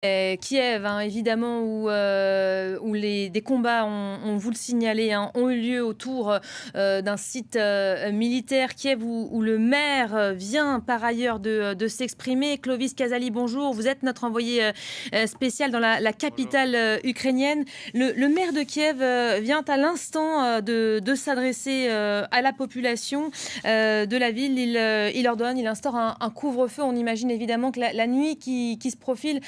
Kiev, hein, évidemment, où des combats vous le signalez, hein, ont eu lieu autour d'un site militaire. Kiev, où le maire vient par ailleurs de s'exprimer. Clovis Casali, bonjour. Vous êtes notre envoyé spécial dans la Bonjour. capitale ukrainienne. Le maire de Kiev vient à l'instant de s'adresser à la population de la ville. Il instaure un couvre-feu. On imagine évidemment que la nuit qui se profile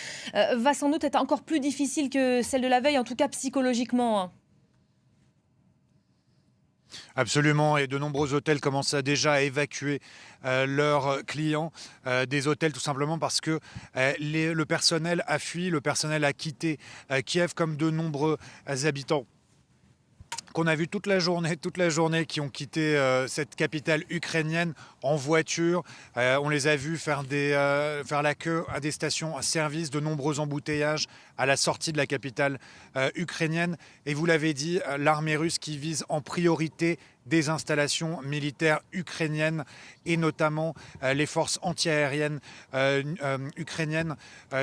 va sans doute être encore plus difficile que celle de la veille, en tout cas psychologiquement, hein. Absolument, et de nombreux hôtels commencent déjà à évacuer leurs clients des hôtels, tout simplement parce que le personnel a fui, le personnel a quitté Kiev, comme de nombreux habitants qu'on a vu toute la journée, qui ont quitté cette capitale ukrainienne en voiture. On les a vus faire la queue à des stations-service, de nombreux embouteillages à la sortie de la capitale ukrainienne. Et vous l'avez dit, l'armée russe qui vise en priorité des installations militaires ukrainiennes et notamment les forces antiaériennes ukrainiennes.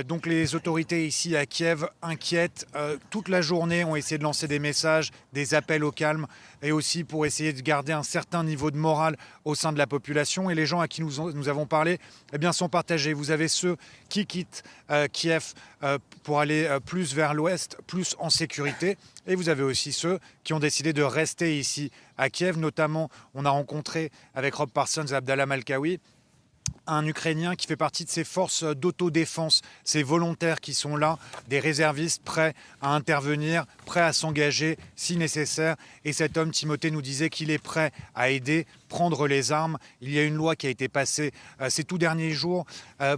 Donc les autorités ici à Kiev inquiètes toute la journée, ont essayé de lancer des messages, des appels au calme et aussi pour essayer de garder un certain niveau de morale au sein de la population. Et les gens à qui nous avons parlé sont partagés. Vous avez ceux qui quittent Kiev pour aller plus vers l'ouest, plus en sécurité. Et vous avez aussi ceux qui ont décidé de rester ici à Kiev. Notamment, on a rencontré avec Rob Parsons Abdallah Malkawi, un Ukrainien qui fait partie de ces forces d'autodéfense, ces volontaires qui sont là, des réservistes prêts à intervenir, prêts à s'engager si nécessaire. Et cet homme, Timothée, nous disait qu'il est prêt à aider, prendre les armes. Il y a une loi qui a été passée ces tout derniers jours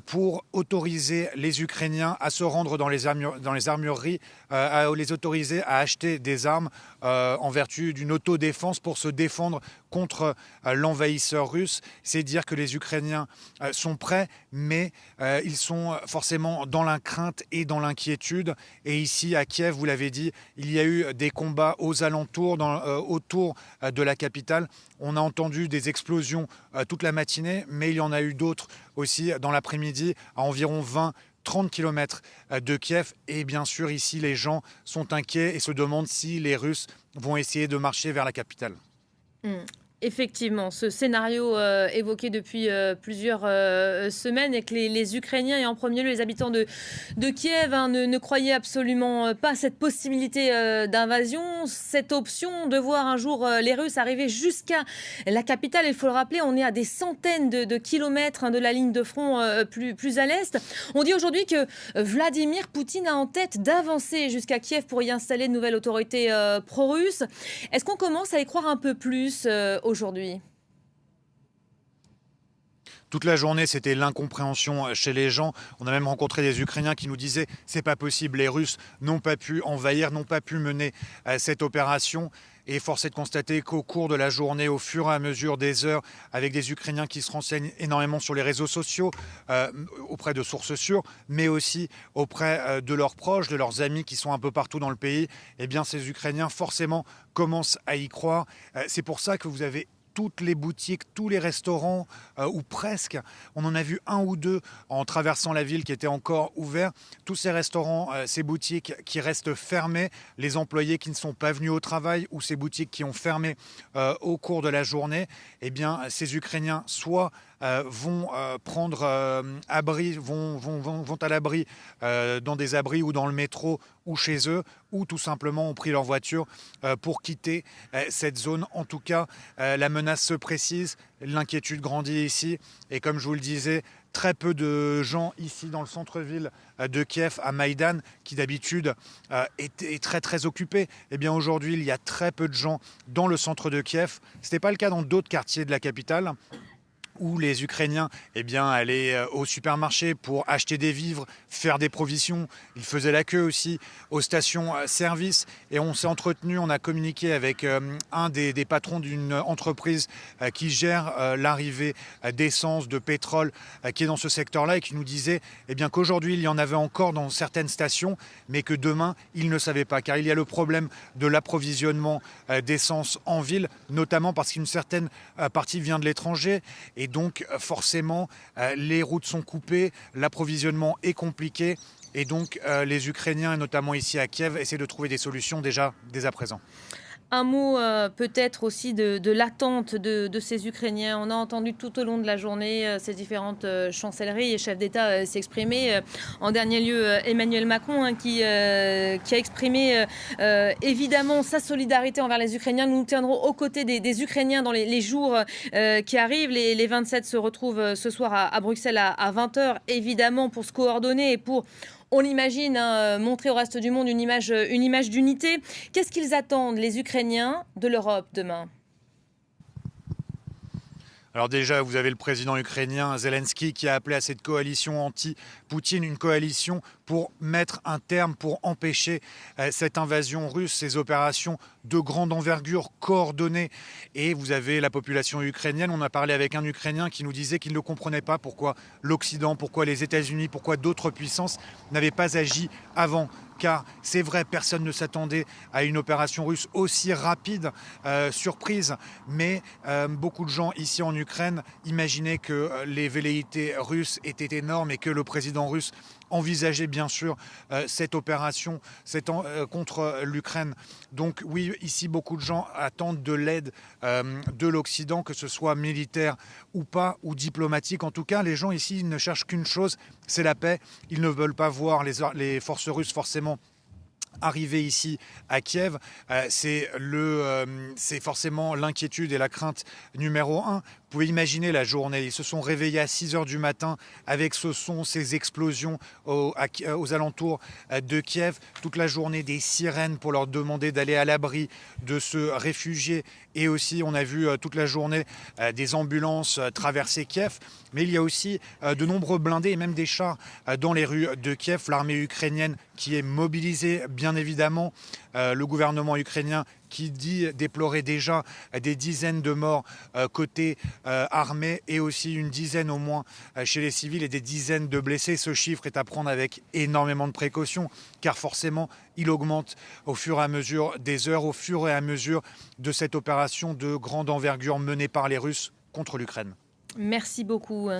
pour autoriser les Ukrainiens à se rendre dans les armureries, à les autoriser à acheter des armes en vertu d'une autodéfense pour se défendre contre l'envahisseur russe. C'est dire que les Ukrainiens sont prêts, mais ils sont forcément dans la crainte et dans l'inquiétude. Et ici, à Kiev, vous l'avez dit, il y a eu des combats aux alentours, autour de la capitale. On a entendu des explosions toute la matinée, mais il y en a eu d'autres aussi dans l'après-midi, à environ 20-30 km de Kiev. Et bien sûr, ici, les gens sont inquiets et se demandent si les Russes vont essayer de marcher vers la capitale. Mmh. Effectivement, ce scénario évoqué depuis plusieurs semaines, et que les Ukrainiens, et en premier lieu les habitants de Kiev, hein, ne croyaient absolument pas à cette possibilité d'invasion, cette option de voir un jour les Russes arriver jusqu'à la capitale. Il faut le rappeler, on est à des centaines de kilomètres, hein, de la ligne de front plus à l'est. On dit aujourd'hui que Vladimir Poutine a en tête d'avancer jusqu'à Kiev pour y installer de nouvelles autorités pro-russes. Est-ce qu'on commence à y croire un peu plus aujourd'hui? Toute la journée, c'était l'incompréhension chez les gens. On a même rencontré des Ukrainiens qui nous disaient c'est pas possible, les Russes n'ont pas pu envahir, n'ont pas pu mener cette opération. Et force est de constater qu'au cours de la journée, au fur et à mesure des heures, avec des Ukrainiens qui se renseignent énormément sur les réseaux sociaux, auprès de sources sûres, mais aussi auprès de leurs proches, de leurs amis qui sont un peu partout dans le pays, eh bien ces Ukrainiens forcément commencent à y croire. C'est pour ça que vous avez toutes les boutiques, tous les restaurants, ou presque, on en a vu un ou deux en traversant la ville qui étaient encore ouverts. Tous ces restaurants, ces boutiques qui restent fermées, les employés qui ne sont pas venus au travail ou ces boutiques qui ont fermé au cours de la journée, eh bien, ces Ukrainiens soit vont prendre abri, vont à l'abri dans des abris ou dans le métro ou chez eux, ou tout simplement ont pris leur voiture pour quitter cette zone. En tout cas, la menace se précise, l'inquiétude grandit ici, et comme je vous le disais, très peu de gens ici dans le centre-ville de Kiev, à Maïdan, qui d'habitude est très très occupé. Eh bien aujourd'hui, il y a très peu de gens dans le centre de Kiev. Ce n'était pas le cas dans d'autres quartiers de la capitale, où les Ukrainiens allaient au supermarché pour acheter des vivres, faire des provisions. Ils faisaient la queue aussi aux stations-service. Et on s'est entretenu, on a communiqué avec un des patrons d'une entreprise qui gère l'arrivée d'essence, de pétrole, qui est dans ce secteur-là, et qui nous disait qu'aujourd'hui, il y en avait encore dans certaines stations, mais que demain, il ne savait pas. Car il y a le problème de l'approvisionnement d'essence en ville, notamment parce qu'une certaine partie vient de l'étranger. Et donc forcément les routes sont coupées, l'approvisionnement est compliqué et donc les Ukrainiens, et notamment ici à Kiev, essaient de trouver des solutions déjà dès à présent. Un mot peut-être aussi de l'attente de ces Ukrainiens. On a entendu tout au long de la journée ces différentes chancelleries et chefs d'État s'exprimer. En dernier lieu, Emmanuel Macron qui a exprimé évidemment sa solidarité envers les Ukrainiens. Nous nous tiendrons aux côtés des Ukrainiens dans les jours qui arrivent. Les 27 se retrouvent ce soir à Bruxelles à 20h, évidemment pour se coordonner et pour... On l'imagine, montrer au reste du monde une image d'unité. Qu'est-ce qu'ils attendent, les Ukrainiens, de l'Europe demain ? Alors déjà, vous avez le président ukrainien Zelensky qui a appelé à cette coalition anti-Poutine, une coalition pour mettre un terme, pour empêcher cette invasion russe, ces opérations de grande envergure coordonnées. Et vous avez la population ukrainienne. On a parlé avec un Ukrainien qui nous disait qu'il ne comprenait pas pourquoi l'Occident, pourquoi les États-Unis, pourquoi d'autres puissances n'avaient pas agi avant. Car c'est vrai, personne ne s'attendait à une opération russe aussi rapide, surprise. Mais beaucoup de gens ici en Ukraine imaginaient que les velléités russes étaient énormes et que le président russe envisageait bien sûr cette opération contre l'Ukraine. Donc oui, ici beaucoup de gens attendent de l'aide de l'Occident, que ce soit militaire ou pas, ou diplomatique. En tout cas, les gens ici ne cherchent qu'une chose, c'est la paix. Ils ne veulent pas voir les forces russes forcément arriver ici à Kiev. C'est forcément l'inquiétude et la crainte numéro 1. Vous pouvez imaginer la journée. Ils se sont réveillés à 6h du matin avec ce son, ces explosions aux alentours de Kiev. Toute la journée, des sirènes pour leur demander d'aller à l'abri, de se réfugier. Et aussi, on a vu toute la journée des ambulances traverser Kiev. Mais il y a aussi de nombreux blindés et même des chars dans les rues de Kiev. L'armée ukrainienne qui est mobilisée, bien évidemment. Le gouvernement ukrainien qui dit déplorer déjà des dizaines de morts côté armée et aussi une dizaine au moins chez les civils et des dizaines de blessés. Ce chiffre est à prendre avec énormément de précautions car forcément il augmente au fur et à mesure des heures, au fur et à mesure de cette opération de grande envergure menée par les Russes contre l'Ukraine. Merci beaucoup.